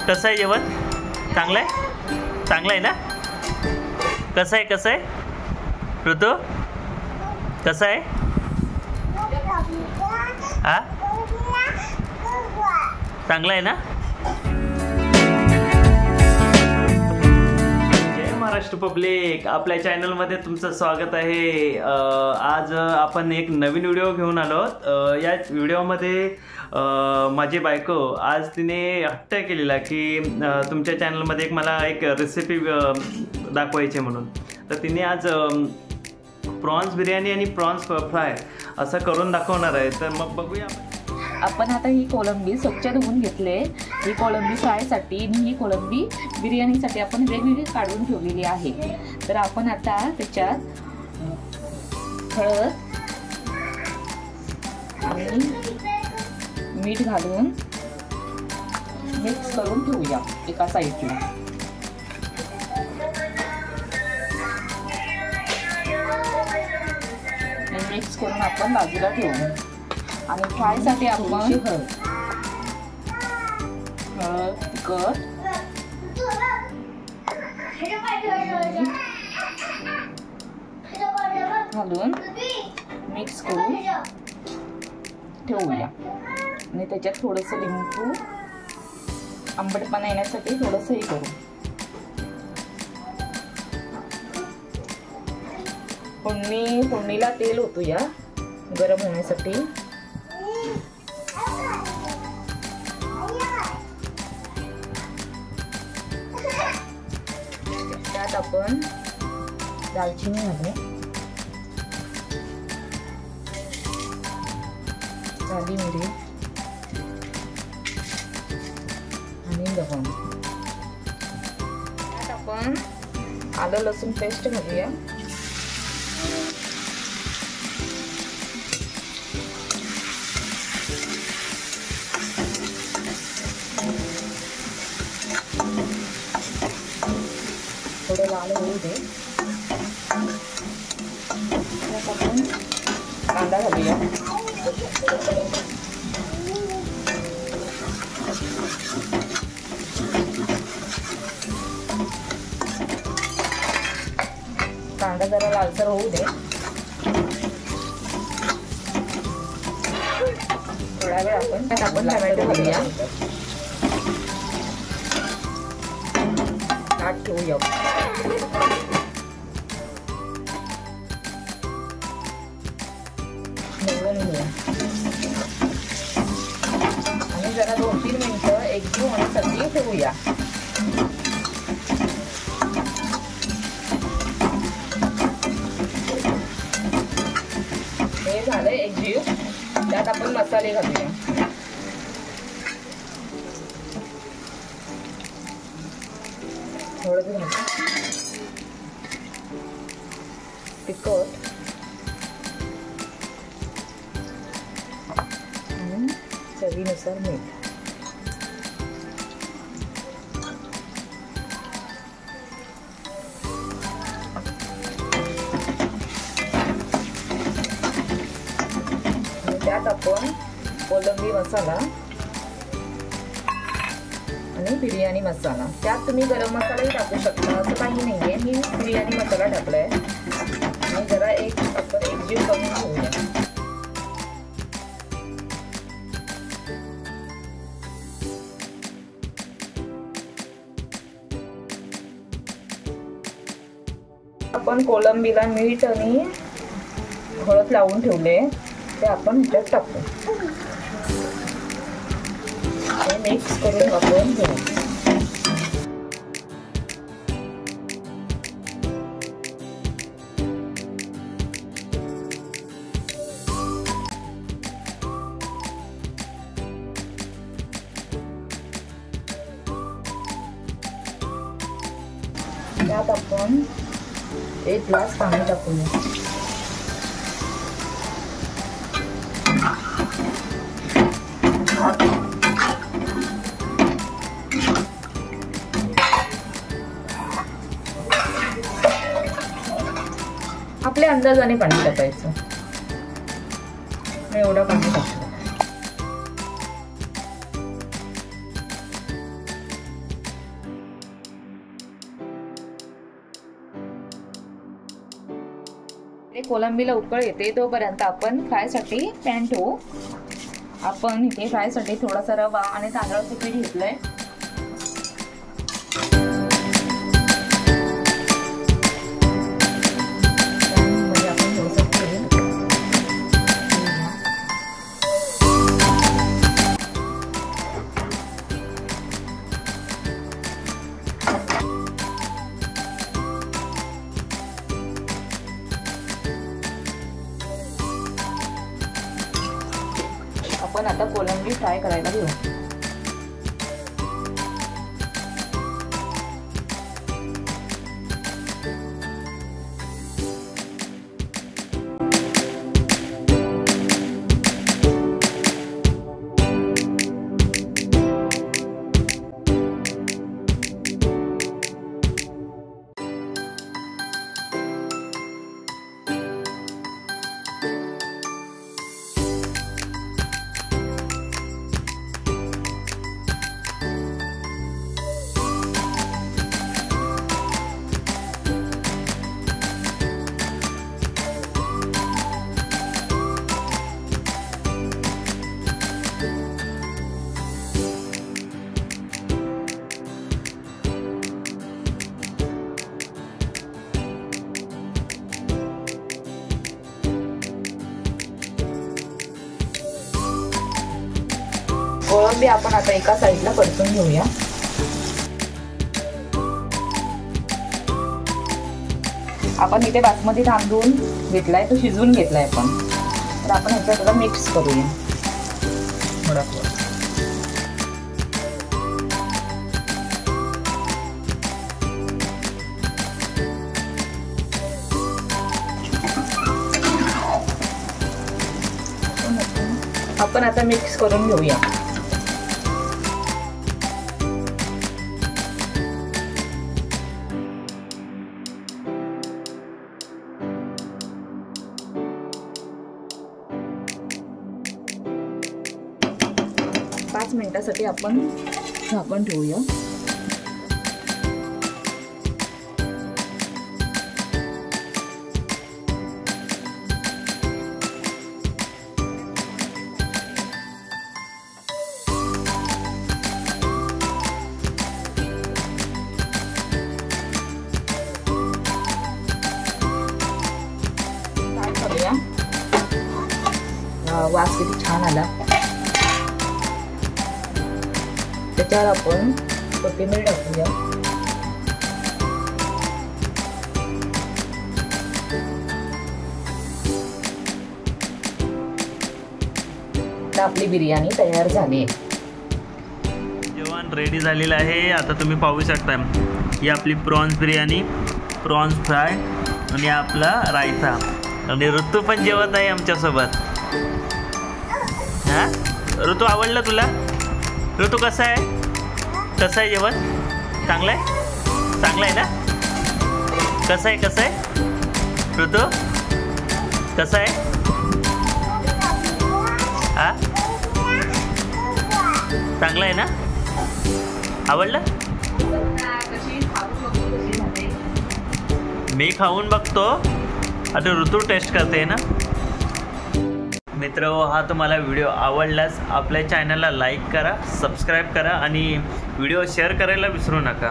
कसं आहे जेवण? चांगलं आहे? चांगलं आहे ना? कसं आहे कसं आहे ऋतू? कसं आहे? हा चांगलं आहे ना? महाराष्ट्र पब्लिक, आपल्या चॅनलमध्ये तुमचं स्वागत आहे। आज आपण एक नवीन व्हिडिओ घेऊन आलो आहोत। या व्हिडिओमध्ये माझी बायको आज तिने हट्ट केलेला की तुमच्या चॅनलमध्ये मला एक रेसिपी दाखवायची म्हणून। तर तिने आज प्रॉन्स बिर्याणी आणि प्रॉन्स फ्राय असं करून दाखवणार आहे। तर मग बघूया आपण आता ही कोळंबी स्वच्छ धुवून घेतले। ही कोळंबी फ्रायसाठी आणि ही कोळंबी बिर्याणीसाठी आपण वेगवेगळी काढून ठेवलेली आहे। तर आपण आता त्याच्यात हळद आणि मीठ घालून मिक्स करून ठेवूया एका साईडला। मिक्स करून आपण बाजूला ठेवू आणि फ्रायसाठी आपण हळद, तिखट घालून मिक्स करून ठेवूया आणि त्याच्यात थोडंसं लिंबू आंबटपणा येण्यासाठी थोडंसं हे करू। फोडणीला तेल ओतूया गरम होण्यासाठी। त्यात आपण दालचिनी घालू, काली मिरी आणि लवंग। त्यात आपण आलं लसूण पेस्ट घालूया। थोडं लाल होऊ दे। त्यात आपण कांदा घालूया। कांदा जरा लालसर होऊ दे। थोडा वेळ आपण टोमॅटो घालूया। ताट ठेवूया आणि जरा 2-3 मिनिटं एकजीव होण्यासाठी ठेवूया। हे झालं एकजीव। त्यात आपण मसाले घालूया। हळद घालू, तिखट आणि चवीनुसार मीठ। त्यात आपण कोळंबी मसाला आणि बिर्याणी मसाला, त्यात तुम्ही गरम मसालाही टाकू शकता, असं काही नाहीये। मी बिर्याणी मसाला टाकलाय आणि जरा आपण एकजीव करून घेऊया। आपण कोळंबीला मीठ आणि हळद लावून ठेवले, ते आपण ह्याच्यात टाकू। मिक्स करून आपण घेऊ। त्यात आपण 1 ग्लास पाणी टाकूया। आपल्या अंदाजाने पाणी टाकायचं। एवढं पाणी टाकलं। कोलंबीला उकळ येते तोपर्यंत आपण फ्रायसाठी पॅन ठेवू. आपण इथे फ्रायसाठी थोडासा रवा आणि तांदळाचं पीठ घेतलंय. आपण आता कोलंबी फ्राय करायला घेऊ. कोळंबी आपण आता एका साईडला परतून घेऊया. आपण इथे बासमती तांदूळ घेतलाय, तो शिजवून घेतलाय आपण. तर आपण ह्याच्यात मिक्स करूया. आपण आता मिक्स करून घेऊया. पाच मिनिटासाठी आपण झाकण ठेवूया. वास किती छान आला. त्याच्यावर आपण कोथिंबीर टाकूया. आपली बिर्याणी तयार झाली. जेवण रेडी झालेलं आहे. आता तुम्ही पाहू शकता, ही आपली प्रॉन्स बिर्याणी, प्रॉन्स फ्राय आणि आपला रायता. आणि ऋतू पण जेवत आहे आमच्यासोबत. हां ऋतू, आवडलं तुला? ऋतू कसं आहे? कसं आहे जेवण? चांगलं आहे? चांगलं आहे ना? कसं आहे? कसं आहे ऋतू? कसं आहे? हां चांगलं आहे ना? आवडलं? मी खाऊन बघतो. आता ऋतू टेस्ट करते ना. मित्र, हा तुम्हाला व्हिडिओ आवडल्यास आपल्या चॅनलला लाईक करा, सबस्क्राईब करा आणि व्हिडिओ शेअर करायला विसरू नका.